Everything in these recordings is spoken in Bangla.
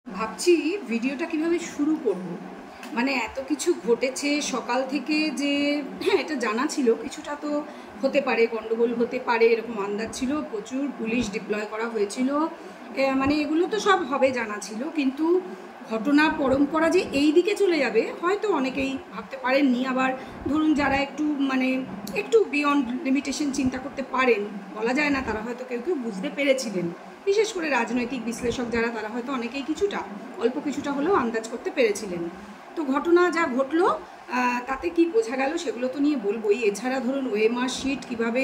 ভাবছি ভিডিওটা কিভাবে শুরু করব। মানে এত কিছু ঘটেছে সকাল থেকে যে হ্যাঁ এটা জানা ছিল কিছুটা তো হতে পারে, গন্ডগোল হতে পারে এরকম আন্দাজ ছিল, প্রচুর পুলিশ ডিপ্লয় করা হয়েছিল, মানে এগুলো তো সব হবে জানা ছিল। কিন্তু ঘটনা পরম্পরা যে এই দিকে চলে যাবে হয়তো অনেকেই ভাবতে পারেননি। আবার ধরুন যারা একটু মানে একটু বিয়ন্ড লিমিটেশন চিন্তা করতে পারেন, বলা যায় না, তারা হয়তো কেউ কেউ বুঝতে পেরেছিলেন। বিশেষ করে রাজনৈতিক বিশ্লেষক যারা, তারা হয়তো অনেকেই কিছুটা অল্প কিছুটা হলেও আন্দাজ করতে পেরেছিলেন। তো ঘটনা যা ঘটলো তাতে কি বোঝা গেল সেগুলো তো নিয়ে বলবোই। এছাড়া ধরুন ওএমআর শিট কীভাবে,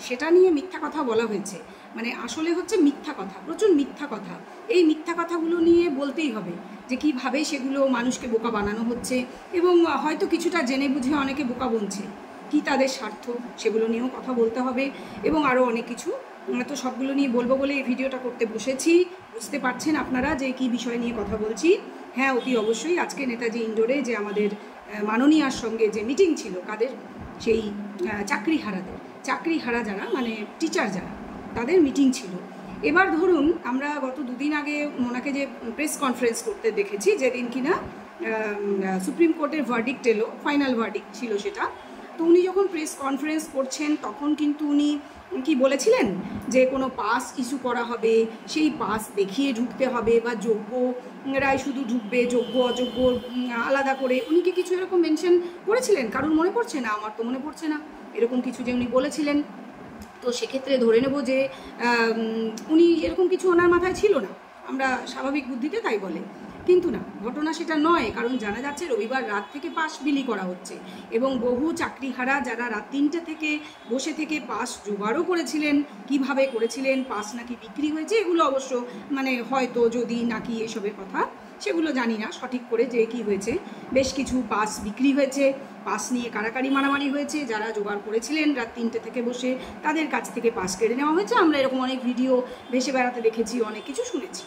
সেটা নিয়ে মিথ্যা কথা বলা হয়েছে, মানে আসলে হচ্ছে মিথ্যা কথা, প্রচুর মিথ্যা কথা। এই মিথ্যা কথাগুলো নিয়ে বলতেই হবে যে কীভাবে সেগুলো মানুষকে বোকা বানানো হচ্ছে, এবং হয়তো কিছুটা জেনে বুঝে অনেকে বোকা বনছে, কী তাদের স্বার্থ সেগুলো নিয়েও কথা বলতে হবে, এবং আরও অনেক কিছু। তো সবগুলো নিয়ে বলবো বলে এই ভিডিওটা করতে বসেছি। বুঝতে পারছেন আপনারা যে কী বিষয় নিয়ে কথা বলছি। হ্যাঁ, অতি অবশ্যই আজকে নেতাজি ইন্ডোরে যে আমাদের মাননীয়ার সঙ্গে যে মিটিং ছিল, কাদের, সেই চাকরিহারা যারা মানে টিচার যারা, তাদের মিটিং ছিল। এবার ধরুন আমরা গত দুদিন আগে ওনাকে যে প্রেস কনফারেন্স করতে দেখেছি, যেদিন কিনা সুপ্রিম কোর্টের ভার্ডিক্ট এলো, ফাইনাল ভার্ডিক্ট ছিল সেটা। তো উনি যখন প্রেস কনফারেন্স করছেন তখন কিন্তু উনি কি বলেছিলেন যে কোনো পাস ইস্যু করা হবে, সেই পাস দেখিয়ে ঢুকতে হবে, বা যোগ্যরাই শুধু ঢুকবে, যোগ্য অযোগ্য আলাদা করে। উনি কি কিছু এরকম মেনশন করেছিলেন? কারণ মনে পড়ছে না, আমার তো মনে পড়ছে না এরকম কিছু যে উনি বলেছিলেন। তো সেক্ষেত্রে ধরে নেব যে উনি এরকম কিছু ওনার মাথায় ছিল না, আমরা স্বাভাবিক বুদ্ধিতে তাই বলে। কিন্তু না, ঘটনা সেটা নয়। কারণ জানা যাচ্ছে রবিবার রাত থেকে পাস বিলি করা হচ্ছে, এবং বহু চাকরিহারা যারা রাত 3টে থেকে বসে থেকে পাস জোগাড়ও করেছিলেন, কিভাবে করেছিলেন, পাস নাকি বিক্রি হয়েছে, এগুলো অবশ্য মানে হয়তো যদি নাকি এসবের কথা সেগুলো জানি না সঠিক করে যে কি হয়েছে। বেশ কিছু পাস বিক্রি হয়েছে, পাস নিয়ে কাড়াকাড়ি মারামারি হয়েছে, যারা জোগাড় করেছিলেন রাত 3টে থেকে বসে তাদের কাছ থেকে পাস কেড়ে নেওয়া হয়েছে। আমরা এরকম অনেক ভিডিও ভেসে বেড়াতে দেখেছি, অনেক কিছু শুনেছি।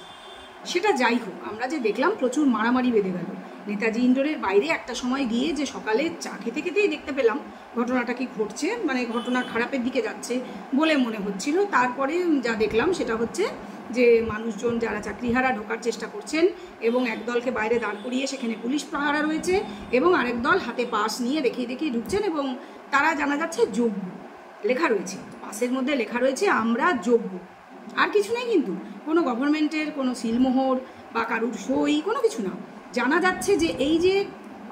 সেটা যাই হোক, আমরা যে দেখলাম প্রচুর মারামারি বেঁধে গেল নেতাজি ইন্ডোরের বাইরে। একটা সময় গিয়ে যে সকালে চা খেতে খেতেই দেখতে পেলাম ঘটনাটা কি ঘটছে, মানে ঘটনা খারাপের দিকে যাচ্ছে বলে মনে হচ্ছিল। তারপরে যা দেখলাম সেটা হচ্ছে যে মানুষজন যারা চাকরিহারা ঢোকার চেষ্টা করছেন, এবং একদলকে বাইরে দাঁড় করিয়ে সেখানে পুলিশ পাহারা রয়েছে, এবং আরেক দল হাতে পাস নিয়ে দেখিয়ে দেখিয়ে ঢুকছেন, এবং তারা জানা যাচ্ছে যোগ্য লেখা রয়েছে, পাসের মধ্যে লেখা রয়েছে আমরা যোগ্য, আর কিছু নেই। কিন্তু কোনো গভর্নমেন্টের কোনো সিলমোহর বা কারুর সই কোনো কিছু না। জানা যাচ্ছে যে এই যে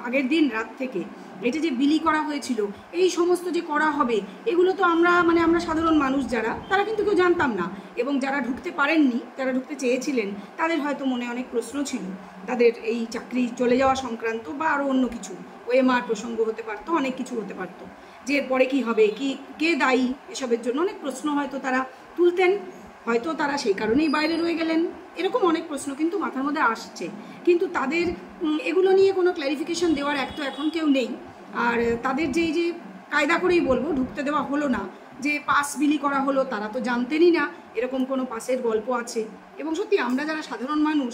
আগের দিন রাত থেকে এটা যে বিলি করা হয়েছিল, এই সমস্ত যে করা হবে, এগুলো তো আমরা সাধারণ মানুষ যারা, তারা কিন্তু কেউ জানতাম না। এবং যারা ঢুকতে পারেননি, যারা ঢুকতে চেয়েছিলেন, তাদের হয়তো মনে অনেক প্রশ্ন ছিল, তাদের এই চাকরি চলে যাওয়া সংক্রান্ত বা আরও অন্য কিছু, ওএমআর প্রসঙ্গ হতে পারতো, অনেক কিছু হতে পারতো, যে এরপরে কী হবে, কে দায়ী, এসবের জন্য অনেক প্রশ্ন হয়তো তারা তুলতেন। হয়তো তারা সেই কারণেই বাইরে রয়ে গেলেন, এরকম অনেক প্রশ্ন কিন্তু মাথার মধ্যে আসছে। কিন্তু তাদের এগুলো নিয়ে কোনো ক্ল্যারিফিকেশন দেওয়ার এখন কেউ নেই। আর তাদের যে কায়দা করেই বলবো ঢুকতে দেওয়া হলো না, যে পাস বিলি করা হলো, তারা তো জানতেনই না এরকম কোনো পাসের গল্প আছে। এবং সত্যি আমরা যারা সাধারণ মানুষ,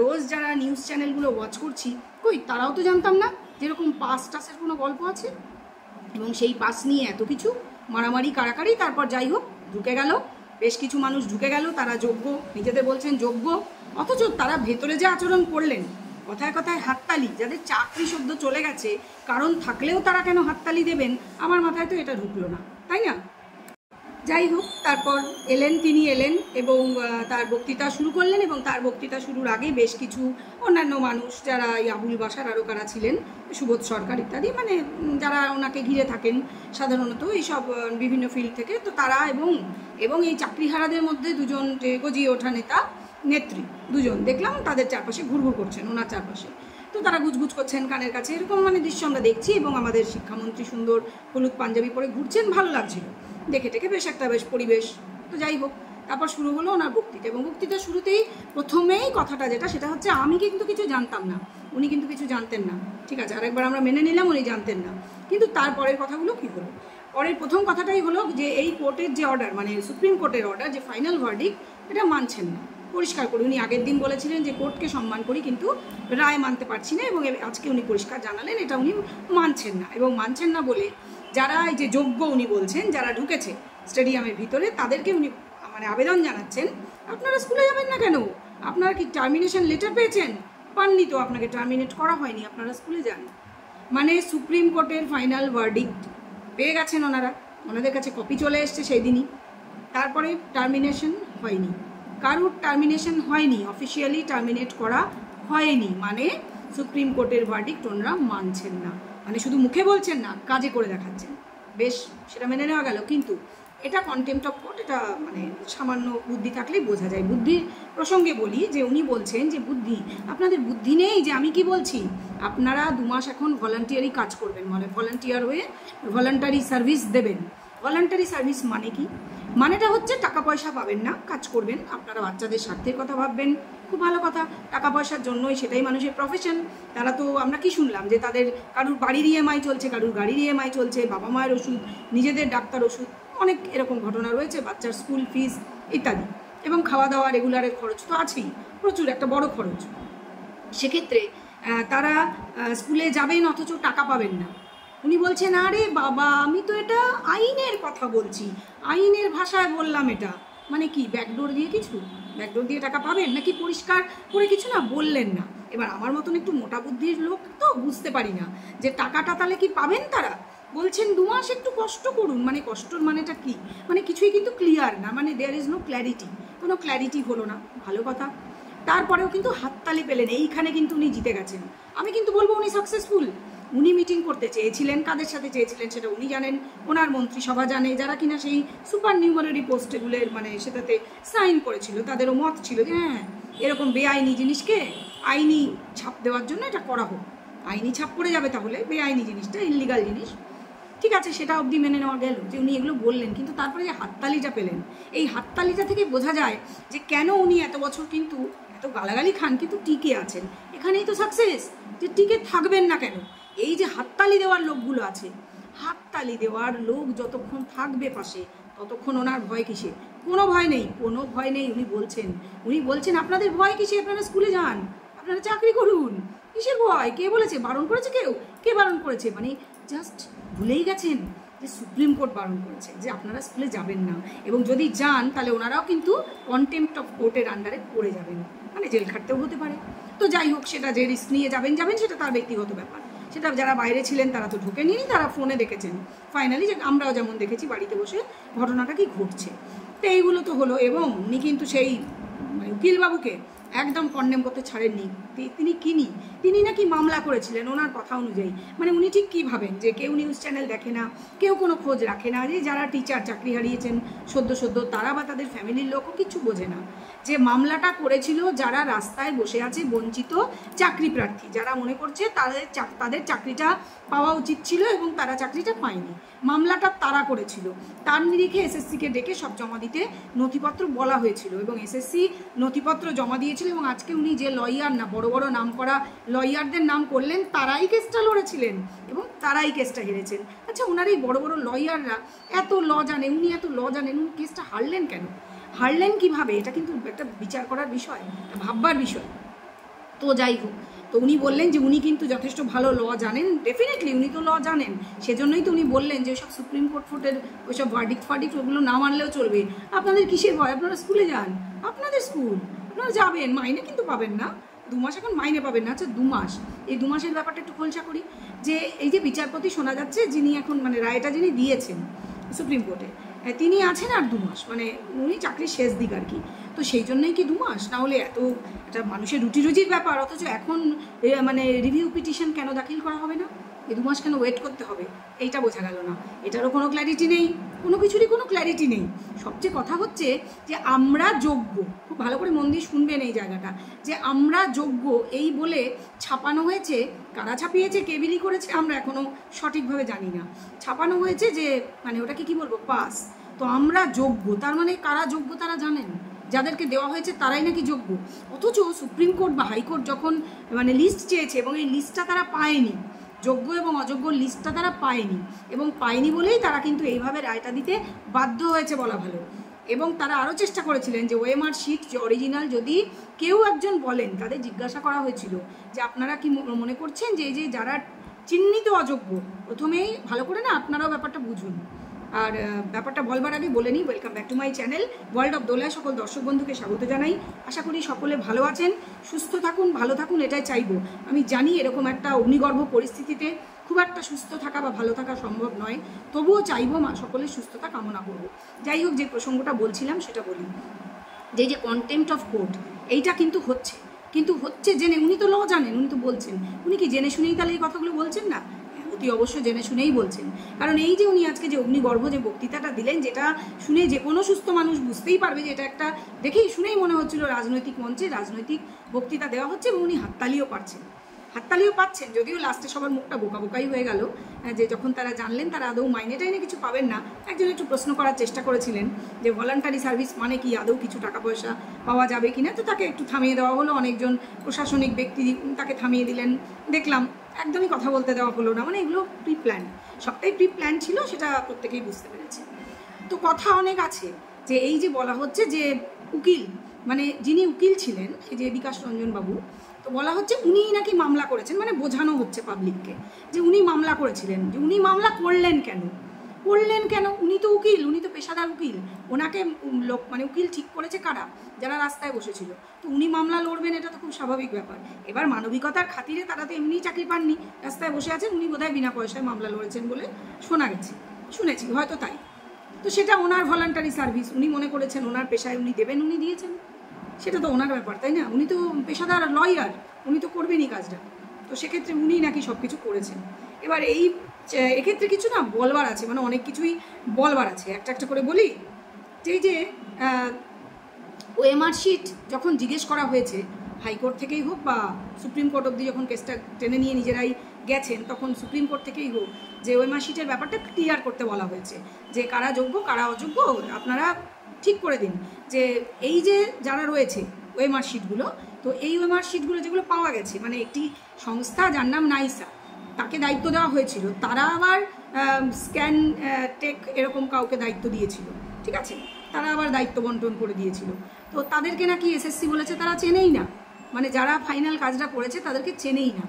রোজ যারা নিউজ চ্যানেলগুলো ওয়াচ করছি, কই তারাও তো জানতাম না যেরকম পাস টাসের কোনো গল্প আছে। এবং সেই পাস নিয়ে এত কিছু মারামারি কাড়াকাড়ি, তারপর যাই হোক ঢুকে গেল, বেশ কিছু মানুষ ঢুকে গেল, তারা যোগ্য, নিজেদের বলছেন যোগ্য, অথচ তারা ভেতরে যে আচরণ করলেন, কথায় কথায় হাততালি, যাদের চাকরি সদ্য চলে গেছে, কারণ থাকলেও তারা কেন হাততালি দেবেন, আমার মাথায় তো এটা ঢুকলো না, তাই না? যাই হোক, তারপর তিনি এলেন এবং তার বক্তৃতা শুরু করলেন, এবং তার বক্তৃতা শুরুর আগে বেশ কিছু অন্যান্য মানুষ যারা আবুল বাশার আরও কারা ছিলেন, সুবোধ সরকার ইত্যাদি, মানে যারা ওনাকে ঘিরে থাকেন সাধারণত এইসব বিভিন্ন ফিল্ড থেকে, তো তারা এবং এই চাকরিহারাদের মধ্যে দুজন যে গজিয়ে ওঠা নেত্রী দুজন দেখলাম তাদের চারপাশে ঘুরঘুর করছেন, ওনার চারপাশে। তো তারা গুজগুজ করছেন কানের কাছে, এরকম মানে দৃশ্য আমরা দেখছি। এবং আমাদের শিক্ষামন্ত্রী সুন্দর হলুদ পাঞ্জাবি পরে ঘুরছেন, ভালো লাগছিল দেখে টেকে, বেশ পরিবেশ। তো যাই হোক, তারপর শুরু হলো ওনার বক্তৃতা, এবং বক্তৃতার শুরুতেই প্রথমেই কথাটা সেটা হচ্ছে আমি কিন্তু কিছু জানতাম না, উনি কিন্তু কিছু জানতেন না। ঠিক আছে, আরেকবার আমরা মেনে নিলাম উনি জানতেন না, কিন্তু তারপরের কথাগুলো কী হলো? পরের প্রথম কথাটাই হলো যে এই কোর্টের যে অর্ডার, মানে সুপ্রিম কোর্টের অর্ডার, যে ফাইনাল ভার্ডিক্ট, এটা মানছেন না। পরিষ্কার করে উনি আগের দিন বলেছিলেন যে কোর্টকে সম্মান করি, কিন্তু রায় মানতে পারছি না, এবং আজকে উনি পরিষ্কার জানালেন এটা উনি মানছেন না। এবং মানছেন না বলে যারা এই যে যোগ্য উনি বলছেন, যারা ঢুকেছে স্টেডিয়ামের ভিতরে, তাদেরকে উনি মানে আবেদন জানাচ্ছেন, আপনারা স্কুলে যাবেন না কেন? আপনারা কি টার্মিনেশন লেটার পেয়েছেন? পাননি তো, আপনাকে টার্মিনেট করা হয়নি, আপনারা স্কুলে যান। মানে সুপ্রিম কোর্টের ফাইনাল ভার্ডিক্ট পেয়ে গেছেন ওনারা, ওনাদের কাছে কপি চলে এসছে সেই দিনই। তারপরে টার্মিনেশন হয়নি, কারোর টার্মিনেশন হয়নি, অফিসিয়ালি টার্মিনেট করা হয়নি, মানে সুপ্রিম কোর্টের ভার্ডিক্ট ওনারা মানছেন না, মানে শুধু মুখে বলছেন না, কাজে করে দেখাচ্ছেন। বেশ, সেটা মেনে নেওয়া গেল, কিন্তু এটা কন্টেম্পট অফ কোর্ট, এটা মানে সামান্য বুদ্ধি থাকলেই বোঝা যায়। বুদ্ধির প্রসঙ্গে বলি যে উনি বলছেন যে বুদ্ধি, আপনাদের বুদ্ধি নেই যে আমি কি বলছি, আপনারা 2 মাস এখন ভলান্টিয়ারি কাজ করবেন, মানে ভলান্টিয়ার হয়ে ভলান্টারি সার্ভিস দেবেন। ভলান্টারি সার্ভিস মানে কি? মানেটা হচ্ছে টাকা পয়সা পাবেন না, কাজ করবেন, আপনারা বাচ্চাদের স্বার্থের কথা ভাববেন, খুব ভালো কথা। টাকা পয়সার জন্যই, সেটাই মানুষের প্রফেশন। তারা তো আমরা কি শুনলাম যে তাদের কারুর বাড়ির ইএমআই চলছে, কারুর গাড়ির ইএমআই চলছে, বাবা মায়ের ওষুধ, নিজেদের ডাক্তার ওষুধ, অনেক এরকম ঘটনা রয়েছে, বাচ্চার স্কুল ফিস ইত্যাদি, এবং খাওয়া দাওয়া রেগুলারের খরচ তো আছেই, প্রচুর একটা বড় খরচ। সেক্ষেত্রে তারা স্কুলে যাবেন অথচ টাকা পাবেন না। উনি বলছেন আরে বাবা আমি তো এটা আইনের কথা বলছি, আইনের ভাষায় বললাম এটা, মানে কি ব্যাকডোর দিয়ে কিছু, ব্যাকডোর দিয়ে টাকা পাবেন নাকি পরিষ্কার করে কিছু না বললেন না। এবার আমার মতন একটু মোটা বুদ্ধির লোক তো বুঝতে পারি না যে টাকাটা তাহলে কি পাবেন তারা। বলছেন 2 মাস একটু কষ্ট করুন, মানে কষ্টর মানেটা কি, মানে কিছুই কিন্তু ক্লিয়ার না, মানে দেয়ার ইজ নো ক্ল্যারিটি, কোনো ক্ল্যারিটি হলো না, ভালো কথা। তারপরেও কিন্তু হাততালি পেলেন, এইখানে কিন্তু উনি জিতে গেছেন। আমি কিন্তু বলবো উনি সাকসেসফুল। উনি মিটিং করতে চেয়েছিলেন, কাদের সাথে চেয়েছিলেন সেটা উনি জানেন, ওনার মন্ত্রিসভা জানে, যারা কিনা সেই সুপার নিউমারি পোস্টগুলোর মানে সেটাতে সাইন করেছিল, তাদেরও মত ছিল যে হ্যাঁ এরকম বেআইনি জিনিসকে আইনি ছাপ দেওয়ার জন্য এটা করা হোক। আইনি ছাপ পড়ে যাবে তাহলে, বেআইনি জিনিসটা ইললিগাল জিনিস, ঠিক আছে, সেটা অবধি মেনে নেওয়া গেল যে উনি এগুলো বললেন। কিন্তু তারপরে যে হাততালিটা পেলেন, এই হাততালিটা থেকে বোঝা যায় যে কেন উনি এত বছর কিন্তু এত গালাগালি খান কিন্তু টিকে আছেন। এখানেই তো সাকসেস, যে টিকে থাকবেন না কেন। এই যে হাততালি দেওয়ার লোকগুলো আছে, হাততালি দেওয়ার লোক যতক্ষণ থাকবে পাশে ততক্ষণ ওনার ভয় কিসে? কোনো ভয় নেই, কোনো ভয় নেই। উনি বলছেন আপনাদের ভয় কিসে? আপনারা স্কুলে যান, আপনারা চাকরি করুন, কিসের ভয়? কে বলেছে? বারণ করেছে কেউ? কে বারণ করেছে? মানে জাস্ট ভুলেই গেছেন যে সুপ্রিম কোর্ট বারণ করেছে যে আপনারা স্কুলে যাবেন না, এবং যদি যান তাহলে ওনারাও কিন্তু কন্টেম্পট অফ কোর্টের আন্ডারে পড়ে যাবেন, মানে জেল খাটতেও হতে পারে। তো যাই হোক, সেটা যে রিস্ক নিয়ে যাবেন সেটা তার ব্যক্তিগত ব্যাপার, সেটা যারা বাইরে ছিলেন তারা তো ঢুকে নিয়ে তারা ফোনে দেখেছেন ফাইনালি, যে আমরাও যেমন দেখেছি বাড়িতে বসে ঘটনাটা কি ঘটছে। তো এইগুলো তো হলো, এবং উনি কিন্তু সেই উকিলবাবুকে একদম কন্ডেম করতে ছাড়েননি। তিনি নাকি মামলা করেছিলেন ওনার কথা অনুযায়ী। মানে উনি ঠিক কী ভাবেন যে কেউ নিউজ চ্যানেল দেখে না, কেউ কোনো খোঁজ রাখে না, যে যারা টিচার চাকরি হারিয়েছেন সদ্য তারা বা তাদের ফ্যামিলির লোকও কিছু বোঝে না, যে মামলাটা করেছিল যারা রাস্তায় বসে আছে বঞ্চিত চাকরি প্রার্থী, যারা মনে করছে তাদের চাকরিটা পাওয়া উচিত ছিল এবং তারা চাকরিটা পায়নি। মামলাটা তারা করেছিল, তার নিরিখে এসএসসিকে ডেকে সব জমা দিতে নথিপত্র বলা হয়েছিল, এবং এসএসসি নথিপত্র জমা দিয়েছিল। এবং আজকে উনি যে লয়ার, না বড় বড় নাম করা লয়ারদের নাম করলেন, তারাই কেসটা লড়েছিলেন এবং তারাই কেসটা হেরেছেন। আচ্ছা, ওনার এই বড় বড় লয়াররা এত ল জানেন, উনি কেসটা হারলেন কেন? হারলেন কিভাবে? এটা কিন্তু একটা বিচার করার বিষয়, ভাববার বিষয়। তো যাই হোক, তো উনি বললেন যে উনি কিন্তু যথেষ্ট ভালো ল জানেন, ডেফিনেটলি উনি তো ল জানেন, সেজন্যই তো উনি বললেন যে ওইসব সুপ্রিম কোর্টের ওইসব ভার্ডিক্ট ওগুলো না মানলেও চলবে। আপনাদের কিসের ভয়? আপনারা স্কুলে যান, আপনাদের স্কুল, আপনারা যাবেন, মাইনে কিন্তু পাবেন না, 2 মাস এখন মাইনে পাবেন না। আচ্ছা 2 মাস, এই 2 মাসের ব্যাপারটা একটু খোলসা করি। যে এই যে বিচারপতি শোনা যাচ্ছে, যিনি এখন মানে রায়টা যিনি দিয়েছেন সুপ্রিম কোর্টে, তিনি আছেন আর 2 মাস, মানে উনি চাকরির শেষ দিক আর কি। তো সেই জন্যই কি 2 মাস? না হলে এত একটা মানুষের রুজির ব্যাপার, অথচ এখন মানে রিভিউ পিটিশন কেন দাখিল করা হবে না? এই 2 মাস কেন ওয়েট করতে হবে? এইটা বোঝা গেল না। এটারও কোনো ক্ল্যারিটি নেই, কোনো কিছুরই কোনো ক্ল্যারিটি নেই। সবচেয়ে কথা হচ্ছে যে আমরা যোগ্য, খুব ভালো করে মন দিয়ে শুনবেন এই জায়গাটা, যে আমরা যোগ্য এই বলে ছাপানো হয়েছে। কারা ছাপিয়েছে, কে বিলি করেছে আমরা এখনও সঠিকভাবে জানি না। ছাপানো হয়েছে যে মানে ওটাকে কি বলবো, পাস। তো আমরা যোগ্য, তার মানে কারা যোগ্য তারা জানেন, যাদেরকে দেওয়া হয়েছে তারাই নাকি যোগ্য। অথচ সুপ্রিম কোর্ট বা হাইকোর্ট যখন মানে লিস্ট চেয়েছে এবং এই লিস্টটা তারা পায়নি, যোগ্য এবং অযোগ্য লিস্টটা তারা পায়নি, এবং পায়নি বলেই তারা কিন্তু এইভাবে রায়টা দিতে বাধ্য হয়েছে বলা ভালো। এবং তারা আরও চেষ্টা করেছিলেন যে ওএমআর শিট যে অরিজিনাল যদি কেউ একজন বলেন, তাদের জিজ্ঞাসা করা হয়েছিল যে আপনারা কি মনে করছেন যে এই যে যারা চিহ্নিত অযোগ্য, প্রথমেই ভালো করে না আপনারাও ব্যাপারটা বুঝুন, আর ব্যাপারটা বলবার আগে বলে নিই, welcome back to my channel world of দোলায় সকল দর্শক বন্ধুকে স্বাগত জানাই। আশা করি সকলে ভালো আছেন, সুস্থ থাকুন, ভালো থাকুন, এটাই চাইবো। আমি জানি এরকম একটা অগ্নিগর্ভ পরিস্থিতিতে খুব একটা সুস্থ থাকা বা ভালো থাকা সম্ভব নয়, তবুও চাইবো সকলের সুস্থতা কামনা করব। যাই হোক, যে প্রসঙ্গটা বলছিলাম সেটা বলি, যে কন্টেম্পট অফ কোর্ট এইটা কিন্তু হচ্ছে জেনে, উনি তো ল জানেন, উনি তো বলছেন, উনি কি জেনে শুনেই তাহলে এই কথাগুলো বলছেন না? অতি অবশ্যই জেনে শুনেই বলছেন। কারণ এই যে উনি আজকে যে অগ্নিগর্ভ যে বক্তৃতাটা দিলেন, যেটা শুনে যে কোনো সুস্থ মানুষ বুঝতেই পারবে যে এটা একটা, দেখেই শুনেই মনে হচ্ছিল রাজনৈতিক মঞ্চে রাজনৈতিক বক্তৃতা দেওয়া হচ্ছে, এবং উনি হাততালিও পাচ্ছেন, যদিও লাস্টে সবার মুখটা বোকাই হয়ে গেল, যে যখন তারা জানলেন তারা আদৌ মাইনে টাইনে কিছু পাবেন না। একজন একটু প্রশ্ন করার চেষ্টা করেছিলেন যে ভলান্টারি সার্ভিস মানে কি, আদৌ কিছু টাকা পয়সা পাওয়া যাবে কিনা, তো তাকে একটু থামিয়ে দেওয়া হলো। অনেকজন প্রশাসনিক ব্যক্তি তাকে থামিয়ে দিলেন, দেখলাম একদমই কথা বলতে দেওয়া হলো না। মানে এগুলো প্রি প্ল্যান, সবটাই প্রি প্ল্যান ছিল, সেটা প্রত্যেকেই বুঝতে পেরেছে। তো কথা অনেক আছে, যে এই যে বলা হচ্ছে যে উকিল, মানে যিনি উকিল ছিলেন এই যে বিকাশ রঞ্জন বাবু, তো বলা হচ্ছে উনিই নাকি মামলা করেছেন, মানে বোঝানো হচ্ছে পাবলিককে যে উনি মামলা করেছিলেন। যে উনি মামলা করলেন কেন? উনি তো উকিল, উনি তো পেশাদার উকিল, ওনাকে মানে উকিল ঠিক করেছে কারা? যারা রাস্তায় বসেছিল। তো উনি মামলা লড়বেন, এটা তো খুব স্বাভাবিক ব্যাপার। এবার মানবিকতার খাতিরে তারা তো এমনিই চাকরি পাননি, রাস্তায় বসে আছেন, উনি বোধহয় বিনা পয়সায় মামলা লড়েছেন বলে শুনেছি, হয়তো তাই। তো সেটা ওনার ভলান্টারি সার্ভিস, উনি মনে করেছেন ওনার পেশায় উনি দেবেন, উনি দিয়েছেন, সেটা তো ওনার ব্যাপার, তাই না? উনি তো পেশাদার লয়ার, উনি তো করবেনই কাজটা। তো সেক্ষেত্রে উনি নাকি সব কিছু করেছেন। এবার এক্ষেত্রে কিছু না বলবার আছে, মানে অনেক কিছুই বলবার আছে, একটা করে বলি। যে ওএমআর শিট যখন জিজ্ঞেস করা হয়েছে হাইকোর্ট থেকেই হোক বা সুপ্রিম কোর্ট অবধি, যখন কেসটা টেনে নিয়ে নিজেরাই গেছেন, তখন সুপ্রিম কোর্ট থেকেই হোক, যে ওএমআর শিটের ব্যাপারটা ক্লিয়ার করতে বলা হয়েছে, যে কারা যোগ্য কারা অযোগ্য আপনারা ঠিক করে দিন। যে এই যে যারা রয়েছে ওএমআর শিটগুলো, তো এই ওএমআর শিটগুলো যেগুলো পাওয়া গেছে, মানে একটি সংস্থা যার নাম নাইসা, তাকে দায়িত্ব দেওয়া হয়েছিল, তারা আবার স্ক্যান টেক এরকম কাউকে দায়িত্ব দিয়েছিল, ঠিক আছে, তারা আবার দায়িত্ব বন্টন করে দিয়েছিল। তো তাদেরকে নাকি এসএসসি বলেছে তারা চেনেই না, মানে যারা ফাইনাল কাজটা করেছে তাদেরকে চেনেই না।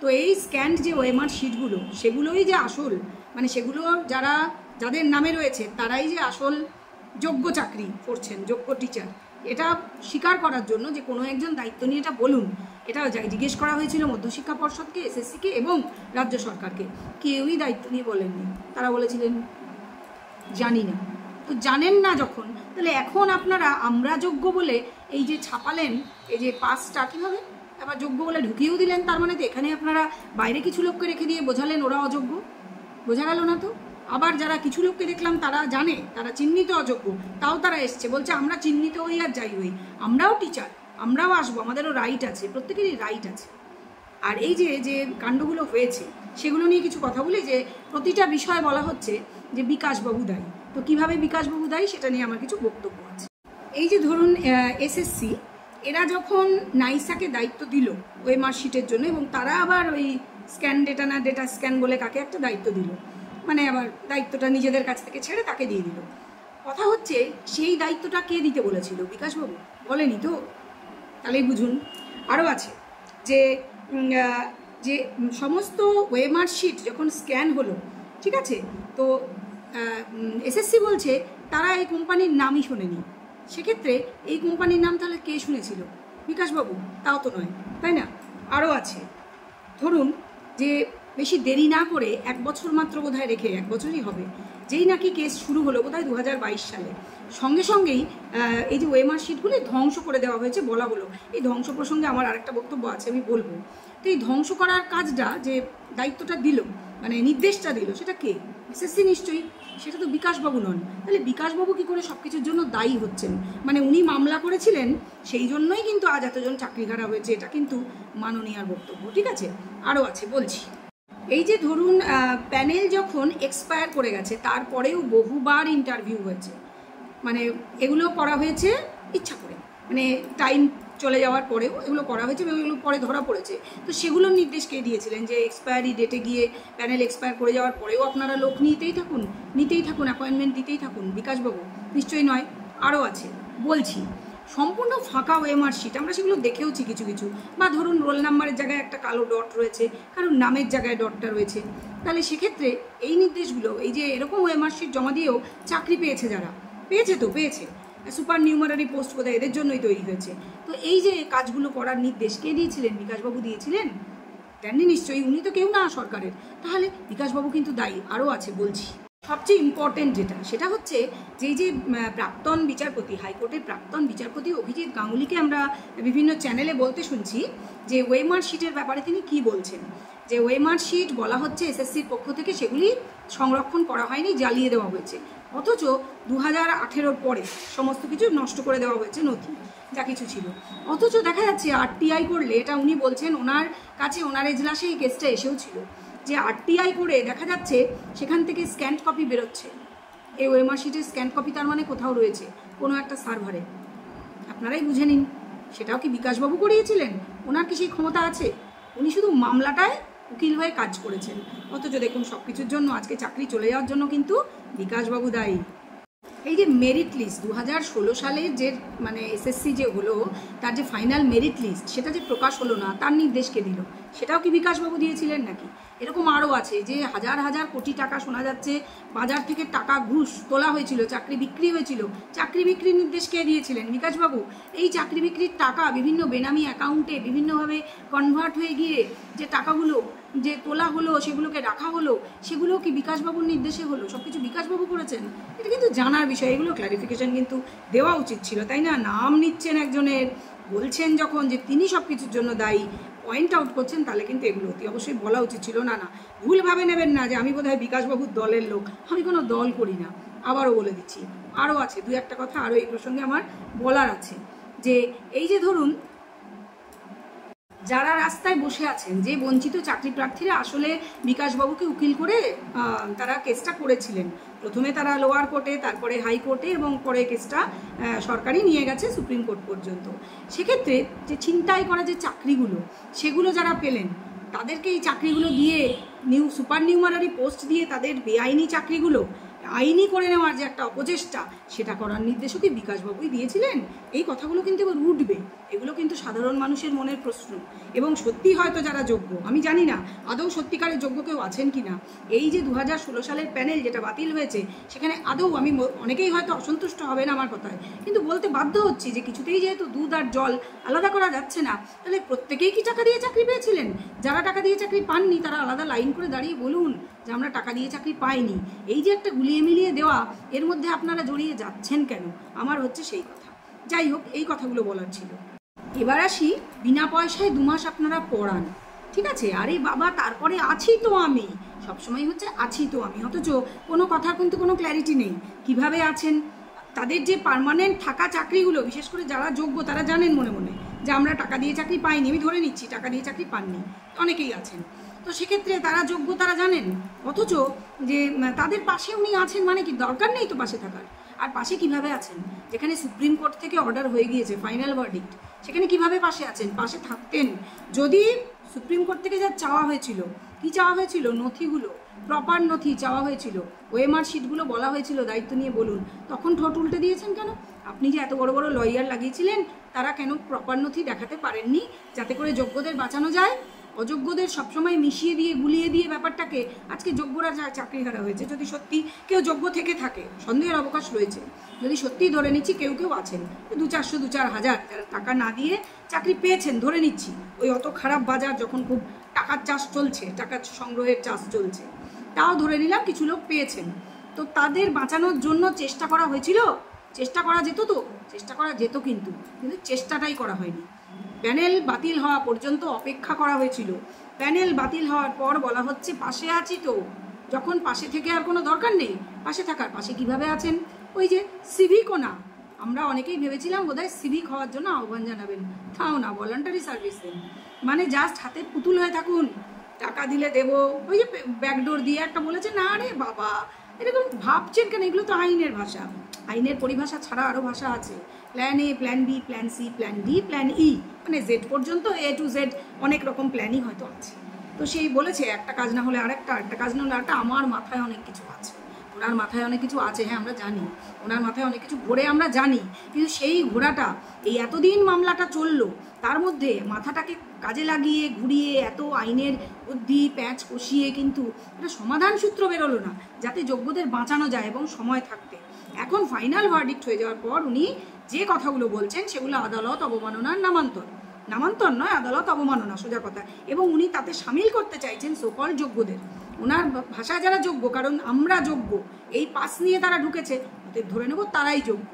তো এই স্ক্যান যে ওএমআর শিটগুলো, সেগুলোই যে আসল, মানে সেগুলো যাদের নামে রয়েছে তারাই যে আসল যোগ্য চাকরি করছেন, যোগ্য টিচার, এটা স্বীকার করার জন্য যে কোনো একজন দায়িত্ব নিয়ে এটা বলুন, এটা জিজ্ঞেস করা হয়েছিল মধ্যশিক্ষা পর্ষদকে, এসএসসিকে এবং রাজ্য সরকারকে। কেউই দায়িত্ব নিয়ে বলেননি, তারা বলেছিলেন জানি না। তো জানেন না যখন, তাহলে এখন আপনারা আমরা যোগ্য বলে এই যে ছাপালেন, এই যে পাসটা কীভাবে আবার যোগ্য বলে ঢুকিয়েও দিলেন, তার মানে তো এখানে আপনারা বাইরে কিছু লোককে রেখে দিয়ে বোঝালেন ওরা অযোগ্য, বোঝা গেল না তো? আবার যারা কিছু লোককে দেখলাম তারা জানে তারা চিহ্নিত অযোগ্য, তাও তারা এসছে, বলছে আমরা চিহ্নিত হই আর যাই হই, আমরাও টিচার, আমরাও আসবো, আমাদেরও রাইট আছে, প্রত্যেকেরই রাইট আছে। আর এই যে কাণ্ডগুলো হয়েছে সেগুলো নিয়ে কিছু কথা বলি। যে প্রতিটা বিষয় বলা হচ্ছে যে বিকাশবাবু দায়ী, তো কীভাবে বিকাশবাবু দায়ী সেটা নিয়ে আমার কিছু বক্তব্য আছে। এই যে ধরুন এসএসসি এরা যখন নাইসাকে দায়িত্ব দিল ওএমআর শিটের জন্য, এবং তারা আবার ওই স্ক্যান ডেটা স্ক্যান বলে কাকে একটা দায়িত্ব দিল, মানে আবার দায়িত্বটা নিজেদের কাছ থেকে ছেড়ে তাকে দিয়ে দিল। কথা হচ্ছে সেই দায়িত্বটা কে দিতে বলেছিল? বিকাশবাবু বলেনি তো, তাহলেই বুঝুন। আরও আছে যে সমস্ত ওএমআর শিট যখন স্ক্যান হলো, ঠিক আছে, তো এসএসসি বলছে তারা এই কোম্পানির নামই শোনেনি। সেক্ষেত্রে এই কোম্পানির নাম তাহলে কে শুনেছিল? বিকাশবাবু? তাও তো নয়, তাই না? আরও আছে, ধরুন যে বেশি দেরি না করে 1 বছর মাত্র বোধহয় রেখে, 1 বছরই হবে, যেই নাকি কেস শুরু হলো বোধহয় 2022 সালে, সঙ্গেই এই যে ওএমআর শিটগুলি ধ্বংস করে দেওয়া হয়েছে বলা হলো। এই ধ্বংস প্রসঙ্গে আমার আরেকটা বক্তব্য আছে, আমি বলবো। তো এই ধ্বংস করার কাজটা, যে দায়িত্বটা দিল, মানে নির্দেশটা দিল, সেটা কে? এসএসসি নিশ্চয়ই, সেটা তো বিকাশবাবু নন। তাহলে বিকাশবাবু কী করে সব কিছুর জন্য দায়ী হচ্ছেন? মানে উনি মামলা করেছিলেন, সেই জন্যই কিন্তু আজ এতজন চাকরিহারা হয়েছে, এটা কিন্তু মাননীয়ার বক্তব্য, ঠিক আছে? আরও আছে, বলছি। এই যে ধরুন প্যানেল যখন এক্সপায়ার করে গেছে, তারপরেও বহুবার ইন্টারভিউ হয়েছে, মানে এগুলো করা হয়েছে ইচ্ছা করে, মানে টাইম চলে যাওয়ার পরেও এগুলো করা হয়েছে, এগুলো পরে ধরা পড়েছে। তো সেগুলোর নির্দেশ কে দিয়েছিলেন? যে এক্সপায়ারি ডেটে গিয়ে প্যানেল এক্সপায়ার করে যাওয়ার পরেও আপনারা লোক নিতেই থাকুন, অ্যাপয়েন্টমেন্ট দিতেই থাকুন। বিকাশবাবু? নিশ্চয়ই নয়। আরও আছে, বলছি। সম্পূর্ণ ফাঁকা ওএমআর শিট, আমরা সেগুলো দেখেওছি কিছু কিছু, বা ধরুন রোল নাম্বারের জায়গায় একটা কালো ডট রয়েছে, কারণ নামের জায়গায় ডটটা রয়েছে। তাহলে সেক্ষেত্রে এই নির্দেশগুলো, এই যে এরকম ওএমআর শিট জমা দিয়েও চাকরি পেয়েছে যারা, পেয়েছে সুপার নিউমারারি পোস্ট বোধহয় এদের জন্যই তৈরি হয়েছে। তো এই যে কাজগুলো করার নির্দেশ কে দিয়েছিলেন? বিকাশবাবু দিয়েছিলেন? দেননি নিশ্চয়ই, উনি তো কেউ না সরকারের। তাহলে বিকাশবাবু কিন্তু দায়ী। আরও আছে বলছি। সবচেয়ে ইম্পর্টেন্ট যেটা, সেটা হচ্ছে যে প্রাক্তন বিচারপতি, হাইকোর্টের প্রাক্তন বিচারপতি অভিজিৎ গাঙ্গুলিকে আমরা বিভিন্ন চ্যানেলে বলতে শুনছি যে ওএমআর শিটের ব্যাপারে তিনি কি বলছেন, যে ওএমআর শিট বলা হচ্ছে এসএসসির পক্ষ থেকে সেগুলি সংরক্ষণ করা হয়নি, জ্বালিয়ে দেওয়া হয়েছে, অথচ 2018 পরে সমস্ত কিছু নষ্ট করে দেওয়া হয়েছে, নথি যা কিছু ছিল। অথচ দেখা যাচ্ছে আরটিআই করলে, এটা উনি বলছেন, ওনার কাছে ওনার এজলাসে এই কেসটা এসেও ছিল, যে আরটিআই করে দেখা যাচ্ছে সেখান থেকে স্ক্যান্ড কপি বেরোচ্ছে। এই ওএমআর শিটের স্ক্যান্ড কপি তার মানে কোথাও রয়েছে কোনো একটা সার্ভারে, আপনারাই বুঝে নিন। সেটাও কি বিকাশবাবু করিয়েছিলেন? ওনার কি সেই ক্ষমতা আছে? উনি শুধু মামলাটায় উকিল হয়ে কাজ করেছেন। অথচ দেখুন সব কিছুর জন্য আজকে চাকরি চলে যাওয়ার জন্য কিন্তু বিকাশবাবু দায়ী। এই যে মেরিট লিস্ট 2016 সালে যে মানে এসএসসি যে হলো, তার যে ফাইনাল মেরিট লিস্ট সেটা যে প্রকাশ হলো না, তার নির্দেশ কে দিল? সেটাও কি বিকাশবাবু দিয়েছিলেন নাকি? এরকম আরও আছে, যে হাজার হাজার কোটি টাকা শোনা যাচ্ছে বাজার থেকে টাকা ঘুষ তোলা হয়েছিল, চাকরি বিক্রি হয়েছিল। চাকরি বিক্রির নির্দেশ কে দিয়েছিলেন? বিকাশবাবু। এই চাকরি বিক্রির টাকা বিভিন্ন বেনামি অ্যাকাউন্টে বিভিন্নভাবে কনভার্ট হয়ে গিয়ে যে টাকাগুলো যে তোলা হলো, সেগুলোকে রাখা হলো, সেগুলো কি বিকাশবাবুর নির্দেশে হলো? সব কিছু বিকাশবাবু করেছেন? এটা কিন্তু জানার বিষয়, এগুলো ক্লারিফিকেশন কিন্তু দেওয়া উচিত ছিল, তাই না? নাম নিচ্ছেন একজনের, বলছেন যখন যে তিনি সব কিছুর জন্য দায়ী, পয়েন্ট আউট করছেন, তাহলে কিন্তু এগুলো অতি অবশ্যই বলা উচিত ছিল। না, ভুলভাবে নেবেন না যে আমি বোধহয় বিকাশবাবুর দলের লোক। আমি কোনো দল করি না, আবারও বলে দিচ্ছি। আরও আছে দু একটা কথা আরও এই প্রসঙ্গে আমার বলার আছে, যে এই যে ধরুন যারা রাস্তায় বসে আছেন, যে বঞ্চিত চাকরি প্রার্থীরা আসলে বিকাশবাবুকে উকিল করে তারা কেসটা করেছিলেন। প্রথমে তারা লোয়ার কোর্টে, তারপরে হাইকোর্টে, এবং পরে কেসটা সরকারই নিয়ে গেছে সুপ্রিম কোর্ট পর্যন্ত। সেক্ষেত্রে যে ছিনতাই করা যে চাকরিগুলো, সেগুলো যারা পেলেন, তাদেরকে এই চাকরিগুলো দিয়ে সুপার নিউমারারি পোস্ট দিয়ে তাদের বেআইনি চাকরিগুলো আইনি করে নেওয়ার যে একটা অপচেষ্টা, সেটা করার নির্দেশও কি বিকাশবাবুই দিয়েছিলেন? এই কথাগুলো কিন্তু এবার উঠবে, এগুলো কিন্তু সাধারণ মানুষের মনের প্রশ্ন। এবং সত্যি হয়তো যারা যোগ্য, আমি জানি না আদৌ সত্যিকারের যোগ্য কেউ আছেন কি না। এই যে 2016 সালের প্যানেল যেটা বাতিল হয়েছে, সেখানে আদৌ, আমি অনেকেই হয়তো অসন্তুষ্ট হবেন আমার কথায়, কিন্তু বলতে বাধ্য হচ্ছি যে কিছুতেই যেহেতু দুধ আর জল আলাদা করা যাচ্ছে না, তাহলে প্রত্যেকেই কি টাকা দিয়ে চাকরি পেয়েছিলেন? যারা টাকা দিয়ে চাকরি পাননি তারা আলাদা লাইন করে দাঁড়িয়ে বলুন যে আমরা টাকা দিয়ে চাকরি পাইনি। এই যে একটা গুলিয়ে মিলিয়ে দেওয়া, এর মধ্যে আপনারা জড়িয়ে যাচ্ছেন কেন? আমার হচ্ছে সেই কথা। যাই হোক, এই কথাগুলো বলার ছিল। এবার আসি, বিনা পয়সায় 2 মাস আপনারা পড়ান, ঠিক আছে? আরে বাবা, তারপরে আছি তো আমি, সবসময় হচ্ছে আছি তো আমি, অথচ কোনো কথার কিন্তু কোনো ক্ল্যারিটি নেই কিভাবে আছেন। তাদের যে পার্মানেন্ট থাকা চাকরিগুলো, বিশেষ করে যারা যোগ্য তারা জানেন মনে মনে যে আমরা টাকা দিয়ে চাকরি পাইনি, আমি ধরে নিচ্ছি টাকা দিয়ে চাকরি পাননি, অনেকেই আছেন। তো সেক্ষেত্রে তারা যোগ্য, তারা জানেন, অথচ যে তাদের পাশে উনি আছেন, মানে কি দরকার নেই তো পাশে থাকার। আর পাশে কিভাবে আছেন? যেখানে সুপ্রিম কোর্ট থেকে অর্ডার হয়ে গিয়েছে, ফাইনাল ভার্ডিক্ট, সেখানে কিভাবে পাশে আছেন? পাশে থাকতেন যদি সুপ্রিম কোর্ট থেকে যা চাওয়া হয়েছিল। কি চাওয়া হয়েছিল? নথিগুলো, প্রপার নথি চাওয়া হয়েছিল, ওএমআর শিটগুলো বলা হয়েছিল দায়িত্ব নিয়ে বলুন, তখন ঠোঁট উল্টে দিয়েছেন কেন? আপনি যে এত বড় বড় লয়ার লাগিয়েছিলেন, তারা কেন প্রপার নথি দেখাতে পারেননি, যাতে করে যোগ্যদের বাঁচানো যায়? অযোগ্যদের সবসময় মিশিয়ে দিয়ে, গুলিয়ে দিয়ে ব্যাপারটাকে আজকে যোগ্যরা চাকরি হারা হয়েছে। যদি সত্যি কেউ যোগ্য থেকে থাকে, সন্দেহের অবকাশ রয়েছে, যদি সত্যিই ধরে নিচ্ছি কেউ আছেন 200-400, 2-4 হাজার যারা টাকা না দিয়ে চাকরি পেয়েছেন, ধরে নিচ্ছি, ওই অত খারাপ বাজার যখন খুব টাকার চাষ চলছে, টাকা সংগ্রহের চাষ চলছে, তাও ধরে নিলাম কিছু লোক পেয়েছেন, তো তাদের বাঁচানোর জন্য চেষ্টা করা হয়েছিল? চেষ্টা করা যেত তো? চেষ্টা করা যেত, কিন্তু চেষ্টাটাই করা হয়নি। প্যানেল বাতিল হওয়া পর্যন্ত অপেক্ষা করা হয়েছিল। প্যানেল বাতিল হওয়ার পর বলা হচ্ছে পাশে আছি তো, যখন পাশে থেকে আর কোনো দরকার নেই পাশে থাকার, পাশে কিভাবে আছেন? ওই যে সিভিকও না, আমরা অনেকেই ভেবেছিলাম বোধহয় সিভিক হওয়ার জন্য আহ্বান জানাবেন, তাও না, ভলান্টারি সার্ভিস দেন, মানে জাস্ট হাতে পুতুল হয়ে থাকুন, টাকা দিলে দেবো। ওই যে ব্যাকডোর দিয়ে একটা বলেছে, না রে বাবা, এরকম ভাবছেন কেন? এগুলো তো আইনের ভাষা, আইনের পরিভাষা ছাড়া আরও ভাষা আছে। Plan A, plan B, plan C, plan D, plan E, মানে জেড পর্যন্ত, এ টু জেড অনেক রকম প্ল্যানই হয়তো আছে। তো সেই বলেছে একটা কাজ না হলে আরেকটা, আরেকটা কাজ না হলে আরেকটা, আমার মাথায় অনেক কিছু আছে। ওনার মাথায় অনেক কিছু আছে, হ্যাঁ আমরা জানি, ওনার মাথায় অনেক কিছু ঘোরে আমরা জানি, কিন্তু সেই ঘোরাটা এই এতদিন মামলাটা চললো, তার মধ্যে মাথাটাকে কাজে লাগিয়ে ঘুরিয়ে এত আইনের বুদ্ধি প্যাঁচ কষিয়ে কিন্তু একটা সমাধান সূত্র বেরোলো না যাতে যোগ্যদের বাঁচানো যায় এবং সময় থাকতে। এখন ফাইনাল ভার্ডিক্ট হয়ে যাওয়ার পর উনি যে কথাগুলো বলছেন সেগুলো আদালত অবমাননার নামান্তর নয়, আদালত অবমাননা, সোজা কথা। এবং উনি তাতে সামিল করতে চাইছেন সকল যোগ্যদের, ওনার ভাষায় যারা যোগ্য, কারণ আমরা যোগ্য, এই পাস নিয়ে তারা ঢুকেছে, ওদের ধরে নেব তারাই যোগ্য,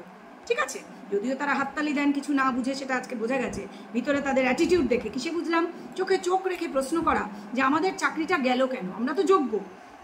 ঠিক আছে। যদিও তারা হাততালি দেন কিছু না বুঝে, সেটা আজকে বোঝা গেছে, ভিতরে তাদের অ্যাটিটিউড দেখে কিসে বুঝলাম, চোখে চোখ রেখে প্রশ্ন করা যে আমাদের চাকরিটা গেল কেন, আমরা তো যোগ্য,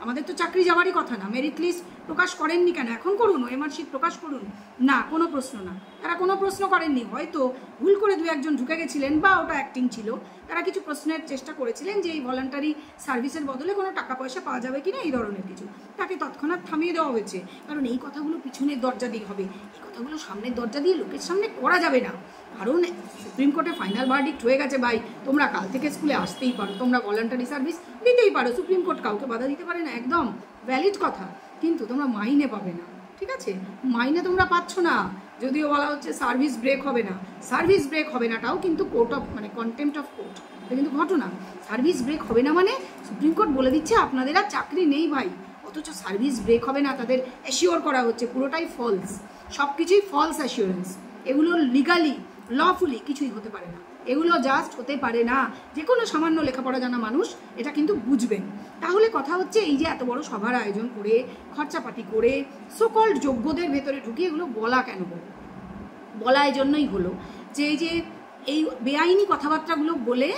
আমাদের তো চাকরি যাওয়ারই কথা না, মেরিট লিস্ট প্রকাশ করেননি কেন, এখন করুন, ওএমআর শিট প্রকাশ করুন, না কোনো প্রশ্ন না, তারা কোনো প্রশ্ন করেননি। হয়তো ভুল করে দু একজন ঢুকে গেছিলেন বা ওটা অ্যাক্টিং ছিল, তারা কিছু প্রশ্নের চেষ্টা করেছিলেন যে এই ভলান্টারি সার্ভিসের বদলে কোনো টাকা পয়সা পাওয়া যাবে কিনা, এই ধরনের কিছু, তাকে তৎক্ষণাৎ থামিয়ে দেওয়া হয়েছে। কারণ এই কথাগুলো পিছনের দরজা দিয়ে হবে, এই কথাগুলো সামনের দরজা দিয়ে লোকের সামনে করা যাবে না, কারণ সুপ্রিম কোর্টে ফাইনাল ভার্ডিক্ট হয়ে গেছে ভাই, তোমরা কাল থেকে স্কুলে আসতেই পারো, তোমরা ভলান্টারি সার্ভিস দিতেই পারো, সুপ্রিম কোর্ট কাউকে বাধা দিতে পারে না, একদম ভ্যালিড কথা, কিন্তু তোমরা মাইনে পাবে না, ঠিক আছে, মাইনে তোমরা পাচ্ছ না। যদিও বলা হচ্ছে সার্ভিস ব্রেক হবে না, সার্ভিস ব্রেক হবে নাটাও কিন্তু কোর্ট অফ মানে কন্টেম্পট অফ কোর্ট, এটা কিন্তু ঘটনা। সার্ভিস ব্রেক হবে না মানে সুপ্রিম কোর্ট বলে দিচ্ছে আপনাদের আর চাকরি নেই ভাই, অথচ সার্ভিস ব্রেক হবে না তাদের অ্যাসিওর করা হচ্ছে, পুরোটাই ফলস, সব কিছুই ফলস অ্যাসিওরেন্স, এগুলো লিগালি লফুলি কিছুই হতে পারে না, এগুলো জাস্ট হতে পারে না। যে কোনো সামান্য লেখাপড়া জানা মানুষ এটা কিন্তু বুঝবেন। তাহলে কথা হচ্ছে এই যে এত বড় সভার আয়োজন করে খরচাপাতি করে সকল যোগ্যদের ভেতরে ঢুকিয়ে এগুলো বলা কেন হলো, বলা এই জন্যই হলো যে এই বেআইনি কথাবার্তাগুলো বলে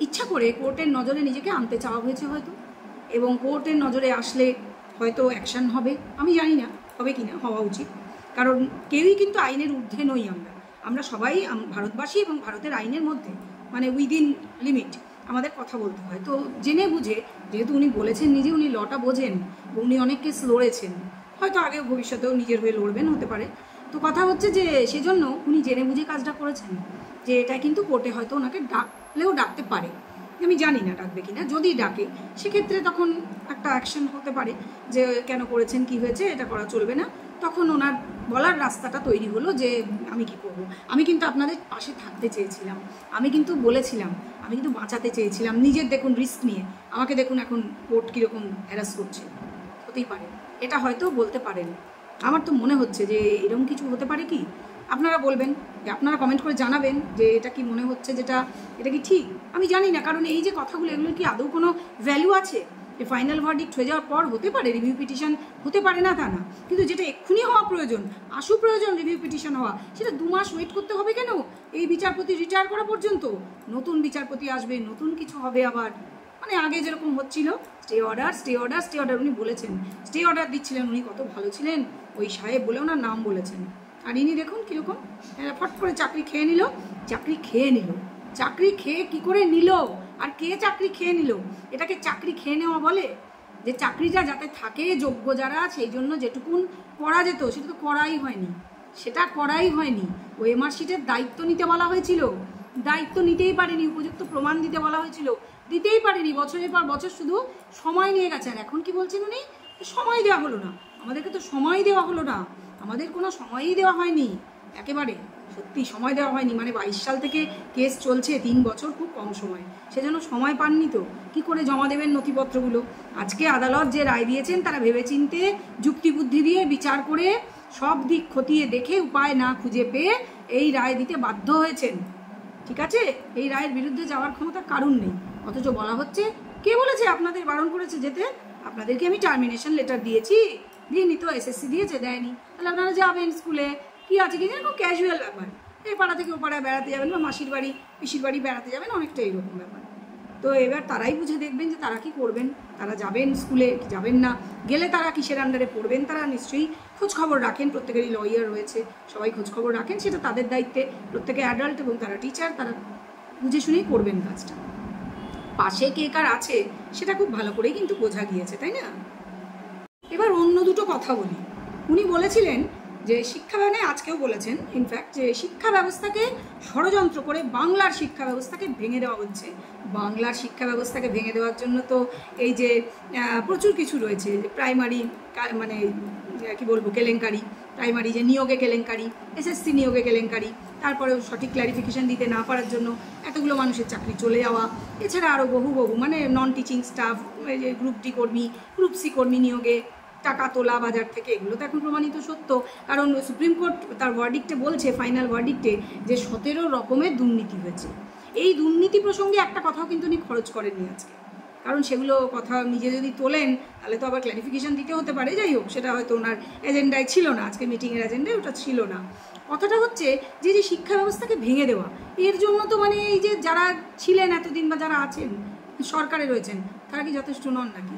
ইচ্ছা করে কোর্টের নজরে নিজেকে আনতে চাওয়া হয়েছে হয়তো, এবং কোর্টের নজরে আসলে হয়তো অ্যাকশন হবে, আমি জানি না হবে কি না, হওয়া উচিত, কারণ কেউই কিন্তু আইনের ঊর্ধ্বে নই, আমরা সবাই ভারতবাসী এবং ভারতের আইনের মধ্যে মানে উইদিন লিমিট আমাদের কথা বলতে হয়। তো জেনে বুঝে, যেহেতু উনি বলেছেন নিজে উনি লটা বোঝেন, উনি অনেক কেস লড়েছেন, হয়তো আগে ভবিষ্যতেও নিজের হয়ে লড়বেন, হতে পারে। তো কথা হচ্ছে যে সেজন্য উনি জেনে বুঝে কাজটা করেছেন, যে এটা কিন্তু কোর্টে হয়তো ওনাকে ডাকলেও ডাকতে পারে, আমি জানি না ডাকবে কিনা, যদি ডাকে সেক্ষেত্রে তখন একটা অ্যাকশন হতে পারে যে কেন করেছেন, কি হয়েছে, এটা করা চলবে না, তখন ওনার বলার রাস্তাটা তৈরি হলো যে আমি কি করব, আমি কিন্তু আপনাদের পাশে থাকতে চেয়েছিলাম, আমি কিন্তু বলেছিলাম, আমি কিন্তু বাঁচাতে চেয়েছিলাম, নিজের দেখুন রিস্ক নিয়ে, আমাকে দেখুন এখন কোর্ট কীরকম হ্যারাস করছে, হতেই পারে, এটা হয়তো বলতে পারেন। আমার তো মনে হচ্ছে যে এরকম কিছু হতে পারে কি, আপনারা বলবেন, আপনারা কমেন্ট করে জানাবেন যে এটা কি মনে হচ্ছে, এটা কি ঠিক, আমি জানি না, কারণ এই যে কথাগুলো এগুলোর কি আদৌ কোনো ভ্যালু আছে, যে ফাইনাল ভার্ডিক্ট হয়ে যাওয়ার পর হতে পারে রিভিউ পিটিশন, হতে পারে না তা না, কিন্তু যেটা এক্ষুনি হওয়া প্রয়োজন, প্রয়োজন রিভিউ পিটিশন হওয়া, সেটা 2 মাস ওয়েট করতে হবে কেন, এই বিচারপতি রিটায়ার করা পর্যন্ত, নতুন বিচারপতি আসবে, নতুন কিছু হবে আবার, মানে আগে যেরকম হচ্ছিল স্টে অর্ডার, উনি বলেছেন স্টে অর্ডার দিচ্ছিলেন, উনি কত ভালো ছিলেন, ওই সাহেব বলে ওনার নাম বলেছেন, আর ইনি দেখুন কীরকম ফট করে চাকরি খেয়ে নিল, চাকরি খেয়ে কি করে নিল, আর কে চাকরি খেয়ে নিল, এটাকে চাকরি খেয়ে নেওয়া বলে? যে চাকরিটা যাতে থাকে যোগ্য যারা, সেই জন্য যেটুকুন করা যেত সেটা তো করাই হয়নি, ওএমআর শিটের দায়িত্ব নিতে বলা হয়েছিল, দায়িত্ব নিতেই পারেনি, উপযুক্ত প্রমাণ দিতে বলা হয়েছিল, দিতেই পারেনি, বছরের পর বছর শুধু সময় নিয়ে গেছে। আর এখন কি বলছেন উনি, সময় দেওয়া হলো না, আমাদেরকে তো সময় দেওয়া হলো না, আমাদের কোনো সময়ই দেওয়া হয়নি, একেবারে সত্যি সময় দেওয়া হয়নি, মানে 22 সাল থেকে কেস চলছে, 3 বছর খুব কম সময়, সেজন্য সময় পাননি, তো কি করে জমা দেবেন নথিপত্রগুলো? আজকে আদালত যে রায় দিয়েছেন তারা ভেবেচিন্তে যুক্তিবুদ্ধি দিয়ে বিচার করে সব দিক খতিয়ে দেখে উপায় না খুঁজে পেয়ে এই রায় দিতে বাধ্য হয়েছেন, ঠিক আছে, এই রায়ের বিরুদ্ধে যাওয়ার ক্ষমতা কারণ নেই, অথচ বলা হচ্ছে কে বলেছে আপনাদের বারণ করেছে যেতে, আপনাদেরকে আমি টার্মিনেশন লেটার দিয়েছি, দিইনি তো, এসএসসি দিয়েছে, দেয়নি, তাহলে আপনারা যাবেন স্কুলে, কি আছে কি খুব ক্যাজুয়াল ব্যাপার, এই পাড়া থেকে ও পাড়ায় বেড়াতে যাবেন বা মাসির বাড়ি পিসির বাড়ি বেড়াতে যাবেন, অনেকটা এরকম ব্যাপার। তো এবার তারাই বুঝে দেখবেন যে তারা কি করবেন, তারা যাবেন স্কুলে কি যাবেন না, গেলে তারা কিসের আন্ডারে পড়বেন, তারা নিশ্চয়ই খোঁজখবর রাখেন, প্রত্যেকেরই লয়ার রয়েছে, সবাই খোঁজখবর রাখেন, সেটা তাদের দায়িত্বে, প্রত্যেকে অ্যাডাল্ট এবং তারা টিচার, তারা বুঝে শুনেই করবেন কাজটা। পাশে কে কার আছে সেটা খুব ভালো করেই কিন্তু বোঝা গিয়েছে, তাই না? এবার অন্য দুটো কথা বলি। উনি বলেছিলেন যে শিক্ষা আজকেও বলেছেন ইনফ্যাক্ট যে শিক্ষা ব্যবস্থাকে ষড়যন্ত্র করে বাংলার শিক্ষা ব্যবস্থাকে ভেঙে দেওয়া হচ্ছে। বাংলার শিক্ষা ব্যবস্থাকে ভেঙে দেওয়ার জন্য তো এই যে প্রচুর কিছু রয়েছে, প্রাইমারি মানে কি বলবো কেলেঙ্কারি, প্রাইমারি যে নিয়োগে কেলেঙ্কারি, এসএসসি নিয়োগে কেলেঙ্কারি, তারপরেও সঠিক ক্ল্যারিফিকেশন দিতে না পারার জন্য এতগুলো মানুষের চাকরি চলে যাওয়া, এছাড়া আরও বহু মানে নন টিচিং স্টাফ, যে গ্রুপ ডি কর্মী, গ্রুপ সি কর্মী নিয়োগে টাকা তোলা বাজার থেকে, এগুলো তো এখন প্রমাণিত সত্য। কারণ সুপ্রিম কোর্ট তার ওয়ার্ডিক্টে বলছে, ফাইনাল ওয়ার্ডিক্টে, যে 17 রকমের দুর্নীতি হয়েছে। এই দুর্নীতি প্রসঙ্গে একটা কথাও কিন্তু উনি খরচ করেননি আজকে, কারণ সেগুলো কথা নিজে যদি তোলেন তাহলে তো আবার ক্ল্যারিফিকেশন দিতে হতে পারে। যাই হোক, সেটা হয়তো ওনার এজেন্ডায় ছিল না, আজকে মিটিংয়ের এজেন্ডায় ওটা ছিল না। কথাটা হচ্ছে যে যে শিক্ষা ব্যবস্থাকে ভেঙে দেওয়া, এর জন্য তো মানে এই যে যারা ছিলেন এতদিন বা যারা আছেন সরকারে রয়েছেন, তারা কি যথেষ্ট নন নাকি?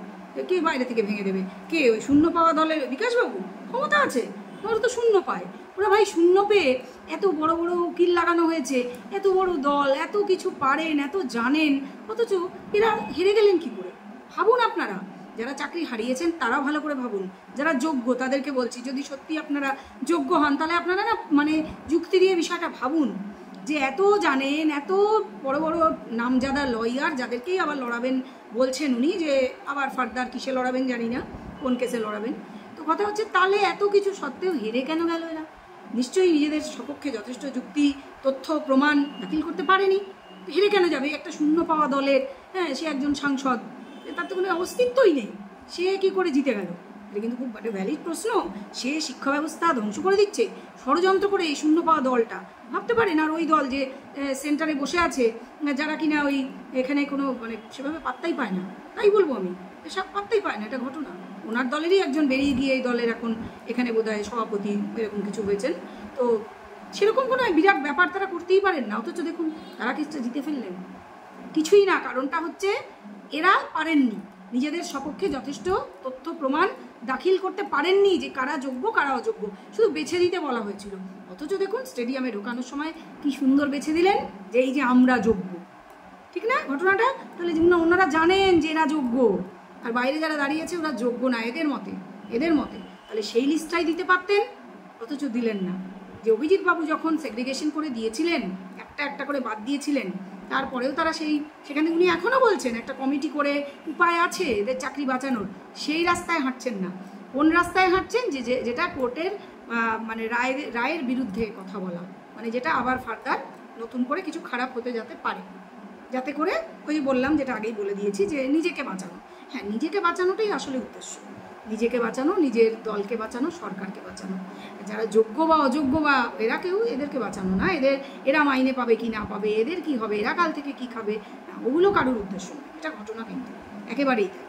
কে বাইরে থেকে ভেঙে দেবে? কে? ওই শূন্য পাওয়া দলের বিকাশবাবু ক্ষমতা আছে, ওরা তো শূন্য পায়। ওরা ভাই শূন্য পেয়ে এত বড় বড় উকিল লাগানো হয়েছে, এত বড় দল, এত কিছু পারেন, এত জানেন, অথচ এরা হেরে গেলেন কি করে? ভাবুন আপনারা, যারা চাকরি হারিয়েছেন তারাও ভালো করে ভাবুন। যারা যোগ্য তাদেরকে বলছি, যদি সত্যি আপনারা যোগ্য হন তাহলে আপনারা না মানে যুক্তি দিয়ে বিষয়টা ভাবুন, যে এত জানেন, এত বড় বড় নামজাদা লয়ার, যাদেরকেই আবার লড়াবেন বলছেন উনি, যে আবার ফার্দার কিসে লড়াবেন জানি না, কোন কেসে লড়াবেন। তো কথা হচ্ছে তাহলে এত কিছু সত্ত্বেও হেরে কেন গেল এরা? নিশ্চয়ই নিজেদের সপক্ষে যথেষ্ট যুক্তি, তথ্য, প্রমাণ দাখিল করতে পারেনি। হেরে কেন যাবে? একটা শূন্য পাওয়া দলের, হ্যাঁ, সে একজন সাংসদ, তার তো কোনো অস্তিত্বই নেই, সে কি করে জিতে গেল? এটা কিন্তু খুব একটা ভ্যালিড প্রশ্ন। সে শিক্ষা ব্যবস্থা ধ্বংস করে দিচ্ছে ষড়যন্ত্র করে, এই শূন্য পাওয়া দলটা। ভাবতে পারেন আর ওই দল যে সেন্টারে বসে আছে, যারা কিনা ওই এখানে কোনো মানে সেভাবে পাত্তাই পায় না, তাই বলবো আমি, সব পাত্তাই পায় না, এটা ঘটনা। ওনার দলেরই একজন বেরিয়ে গিয়ে এই দলের এখন এখানে বোধহয় সভাপতি এরকম কিছু হয়েছেন। তো সেরকম কোনো বিরাট ব্যাপার তারা করতেই পারেন না, অথচ দেখুন তারা কেসটা জিতে ফেললেন। কিছুই না, কারণটা হচ্ছে এরা পারেননি, নিজেদের সপক্ষে যথেষ্ট তথ্য প্রমাণ দাখিল করতে পারেননি যে কারা যোগ্য কারা অযোগ্য, শুধু বেছে দিতে বলা হয়েছিল। অথচ দেখুন স্টেডিয়ামে ঢোকানোর সময় কি সুন্দর বেছে দিলেন যে এই যে আমরা যোগ্য। ঠিক না ঘটনাটা? তাহলে ওনারা জানেন যে এরা যোগ্য, আর বাইরে যারা দাঁড়িয়েছে ওরা যোগ্য না এদের মতে, তাহলে সেই লিস্টটাই দিতে পারতেন, অথচ দিলেন না। যে অভিজিৎ বাবু যখন সেগ্রিগেশন করে দিয়েছিলেন, একটা একটা করে বাদ দিয়েছিলেন, তারপরেও তারা সেখানে উনি এখনও বলছেন একটা কমিটি করে উপায় আছে এদের চাকরি বাঁচানোর, সেই রাস্তায় হাঁটছেন না। কোন রাস্তায় হাঁটছেন? যেটা কোর্টের মানে রায়ের বিরুদ্ধে কথা বলা, মানে যেটা আবার ফার্দার নতুন করে কিছু খারাপ হতে যাতে পারে, যাতে করে ওই বললাম যেটা আগেই বলে দিয়েছি, যে নিজেকে বাঁচানো। হ্যাঁ, নিজেকে বাঁচানোটাই আসলে উদ্দেশ্য, নিজেকে বাঁচানো, নিজের দলকে বাঁচানো, সরকারকে বাঁচানো। যারা যোগ্য বা অযোগ্য বা এদেরকে বাঁচানো না, এরা মাইনে পাবে কি না পাবে, এদের কি হবে, এরা কাল থেকে কি খাবে, ওগুলো কারোর উদ্দেশ্য না। এটা ঘটনা কিন্তু একেবারেই তাই।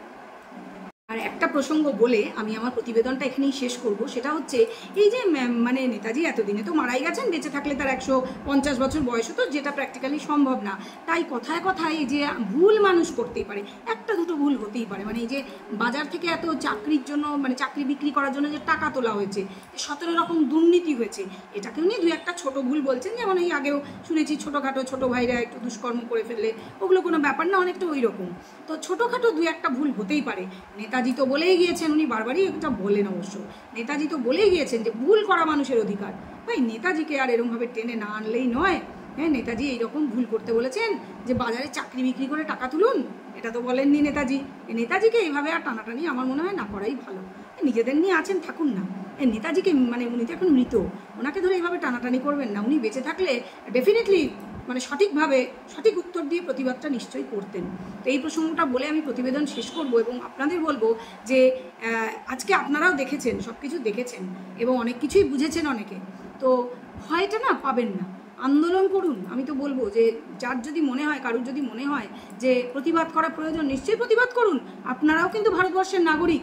আর একটা প্রসঙ্গ বলে আমি আমার প্রতিবেদনটা এখানেই শেষ করব, সেটা হচ্ছে এই যে মানে নেতাজি এতদিনে তো মারাই গেছেন, বেঁচে থাকলে তার 150 বছর বয়স হতো, যেটা প্র্যাকটিক্যালি সম্ভব না। তাই কথায় কথায় এই যে ভুল মানুষ করতেই পারে, একটা দুটো ভুল হতেই পারে। মানে এই যে বাজার থেকে এত চাকরির জন্য, মানে চাকরি বিক্রি করার জন্য যে টাকা তোলা হয়েছে, 17 রকম দুর্নীতি হয়েছে, এটাকেও নিয়ে দু একটা ছোট ভুল বলছেন। যেমন এই আগেও শুনেছি ছোটোখাটো ছোটো ভাইরা একটু দুষ্কর্ম করে ফেললে ওগুলো কোনো ব্যাপার না, অনেকটা ওই রকম। তো ছোটোখাটো দু একটা ভুল হতেই পারে। নেতাজি তো বলেই গিয়েছেন, উনি বারবারই এটা বলেন, অবশ্য নেতাজি তো বলেই গিয়েছেন যে ভুল করা মানুষের অধিকার। ভাই নেতাজিকে আর এরকমভাবে টেনে না আনলেই নয়। হ্যাঁ, নেতাজি এইরকম ভুল করতে বলেছেন যে বাজারে চাকরি বিক্রি করে টাকা তুলুন, এটা তো বলেননি নেতাজি। নেতাজিকে এইভাবে আর টানাটানি আমার মনে হয় না করাই ভালো। নিজেদের নিয়ে আছেন, থাকুন না। নেতাজিকে মানে উনি তো এখন মৃত, ওনাকে ধরে এইভাবে টানাটানি করবেন না। উনি বেঁচে থাকলে ডেফিনেটলি মানে সঠিকভাবে সঠিক উত্তর দিয়ে প্রতিবাদটা নিশ্চয়ই করতেন। তো এই প্রসঙ্গটা বলে আমি প্রতিবেদন শেষ করব এবং আপনাদের বলবো যে আজকে আপনারাও দেখেছেন, সব কিছু দেখেছেন এবং অনেক কিছুই বুঝেছেন অনেকে। তো ভয়টা না পাবেন না, আন্দোলন করুন। আমি তো বলবো যে যার যদি মনে হয়, কারুর যদি মনে হয় যে প্রতিবাদ করা প্রয়োজন, নিশ্চয়ই প্রতিবাদ করুন। আপনারাও কিন্তু ভারতবর্ষের নাগরিক,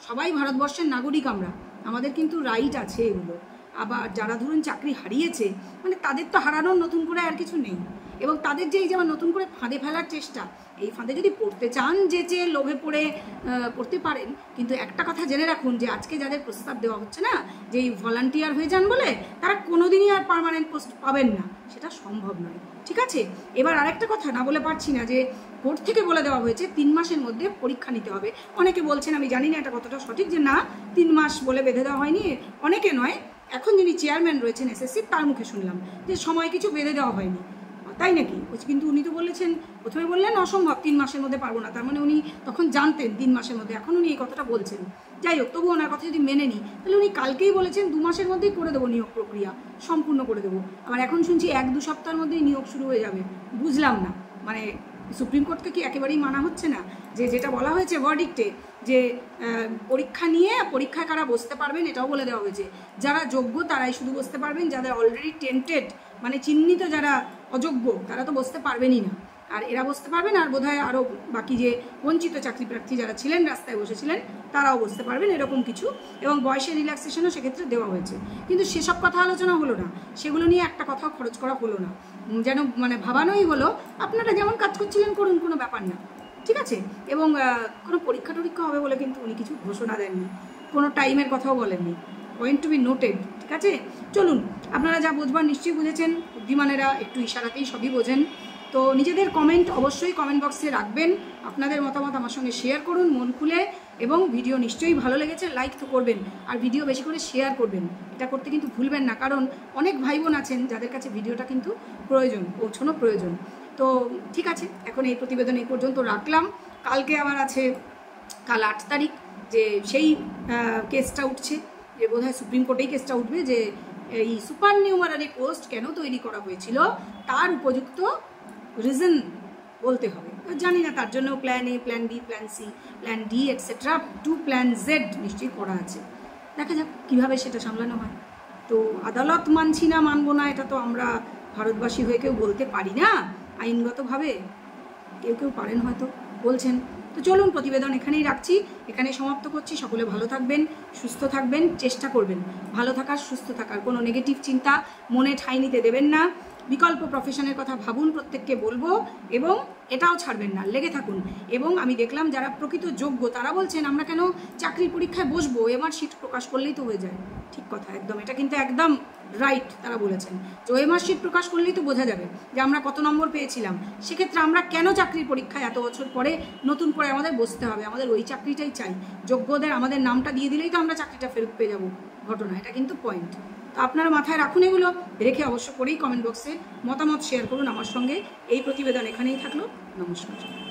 সবাই ভারতবর্ষের নাগরিক আমরা, আমাদের কিন্তু রাইট আছে এগুলো। আবার যারা ধরুন চাকরি হারিয়েছে, মানে তাদের তো হারানোর নতুন করে আর কিছু নেই, এবং তাদের যে এই যেমন নতুন করে ফাঁদে ফেলার চেষ্টা, এই ফাঁদে যদি পড়তে চান, যে লোভে পড়ে পড়তে পারেন। কিন্তু একটা কথা জেনে রাখুন যে আজকে যাদের প্রস্তাব দেওয়া হচ্ছে না, যে এই ভলান্টিয়ার হয়ে যান বলে, তারা কোনোদিনই আর পার্মানেন্ট পোস্ট পাবেন না, সেটা সম্ভব নয়। ঠিক আছে, এবার আরেকটা কথা না বলে পারছি না, যে কোর্ট থেকে বলে দেওয়া হয়েছে 3 মাসের মধ্যে পরীক্ষা নিতে হবে। অনেকে বলছেন, আমি জানি না এটা কতটা সঠিক, যে না 3 মাস বলে বেঁধে দেওয়া হয়নি, অনেকে নয় এখন যিনি চেয়ারম্যান রয়েছেন এসএসসি তার মুখে শুনলাম যে সময় কিছু বেঁধে দেওয়া হয়নি, তাই নাকি? কিন্তু উনি তো বলেছেন, প্রথমে বললেন অসম্ভব 3 মাসের মধ্যে পারবো না, তার মানে উনি তখন জানতেন 3 মাসের মধ্যে, এখন উনি এই কথাটা বলছেন। যাই হোক, তবু ওনার কথা যদি মেনে নিই তাহলে উনি কালকেই বলেছেন 2 মাসের মধ্যেই করে দেবো, নিয়োগ প্রক্রিয়া সম্পূর্ণ করে দেবো। আবার এখন শুনছি 1-2 সপ্তাহের মধ্যেই নিয়োগ শুরু হয়ে যাবে। বুঝলাম না, মানে সুপ্রিম কোর্টকে কি একেবারেই মানা হচ্ছে না? যেটা বলা হয়েছে ভার্ডিক্টে, যে পরীক্ষা নিয়ে পরীক্ষায় কারা বসতে পারবেন এটাও বলে দেওয়া হয়েছে। যারা যোগ্য তারাই শুধু বসতে পারবেন, যাদের অলরেডি টেন্টেড মানে চিহ্নিত যারা অযোগ্য তারা তো বসতে পারবেনই না। আর এরা বসতে পারবেন, আর বোধহয় আরও বাকি যে বঞ্চিত চাকরি প্রার্থী যারা ছিলেন, রাস্তায় বসেছিলেন, তারাও বসতে পারবেন, এরকম কিছু। এবং বয়সের রিল্যাক্সেশনও সেক্ষেত্রে দেওয়া হয়েছে। কিন্তু সেসব কথা আলোচনা হলো না, সেগুলো নিয়ে একটা কথাও খরচ করা হলো না। যেন মানে ভাবানোই হলো আপনারা যেমন কাজ করছিলেন করুন, কোনো ব্যাপার না, ঠিক আছে। এবং কোনো পরীক্ষা টরীক্ষা হবে বলে কিন্তু উনি কিছু ঘোষণা দেননি, কোনো টাইমের কথাও বলেননি। পয়েন্ট টু বি নোটেড, ঠিক আছে। চলুন, আপনারা যা বুঝবার নিশ্চয়ই বুঝেছেন, বুদ্ধিমানেরা একটু ইশারাতেই সবই বোঝেন। তো নিজেদের কমেন্ট অবশ্যই কমেন্ট বক্সে রাখবেন, আপনাদের মতামত আমার সঙ্গে শেয়ার করুন মন খুলে। এবং ভিডিও নিশ্চয়ই ভালো লেগেছে লাইক তো করবেন, আর ভিডিও বেশি করে শেয়ার করবেন, এটা করতে কিন্তু ভুলবেন না, কারণ অনেক ভাই বোন আছেন যাদের কাছে ভিডিওটা কিন্তু প্রয়োজন, পৌঁছানো প্রয়োজন। তো ঠিক আছে, এখন এই প্রতিবেদন এই পর্যন্ত রাখলাম। কালকে আবার আছে, কাল 8 তারিখ, যে সেই কেসটা উঠছে, যে বোধহয় সুপ্রিম কোর্টেই কেসটা উঠবে, যে এই সুপার নিউমারারি পোস্ট কেন তৈরি করা হয়েছিল তার উপযুক্ত রিজন বলতে হবে। জানি না, তার জন্য plan A, plan B, plan C, plan D etcetera to plan Z নিশ্চয়ই করা আছে। দেখা যাক কীভাবে সেটা সামলানো হয়। তো আদালত মানছি না মানবো না, এটা তো আমরা ভারতবাসী হয়ে কেউ বলতে পারি না আইনগতভাবে, কেউ পারেন হয়তো, বলছেন। তো চলুন, প্রতিবেদন এখানেই রাখছি, এখানে সমাপ্ত করছি। সকলে ভালো থাকবেন, সুস্থ থাকবেন, চেষ্টা করবেন ভালো থাকার, সুস্থ থাকার। কোনো নেগেটিভ চিন্তা মনে ঠাঁই নিতে দেবেন না। বিকল্প প্রফেশনের কথা ভাবুন, প্রত্যেককে বলবো, এবং এটাও ছাড়বেন না, লেগে থাকুন। এবং আমি দেখলাম যারা প্রকৃত যোগ্য তারা বলছেন আমরা কেন চাকরির পরীক্ষায় বসবো, এমআর শিট প্রকাশ করলেই তো হয়ে যায়। ঠিক কথা, একদম, এটা কিন্তু একদম রাইট। তারা বলেছেন যে ওএমআর শিট প্রকাশ করলেই তো বোঝা যাবে যে আমরা কত নম্বর পেয়েছিলাম। সেক্ষেত্রে আমরা কেন চাকরির পরীক্ষায় এত বছর পরে নতুন করে আমাদের বসতে হবে? আমাদের ওই চাকরিটাই চাই, যোগ্যদের আমাদের নামটা দিয়ে দিলেই তো আমরা চাকরিটা ফেরত পেয়ে যাবো। ঘটনা, এটা কিন্তু পয়েন্ট। তো আপনারা মাথায় রাখুন, এগুলো রেখে অবশ্য করেই কমেন্ট বক্সে মতামত শেয়ার করুন আমার সঙ্গে। এই প্রতিবেদন এখানেই থাকলো, নমস্কার।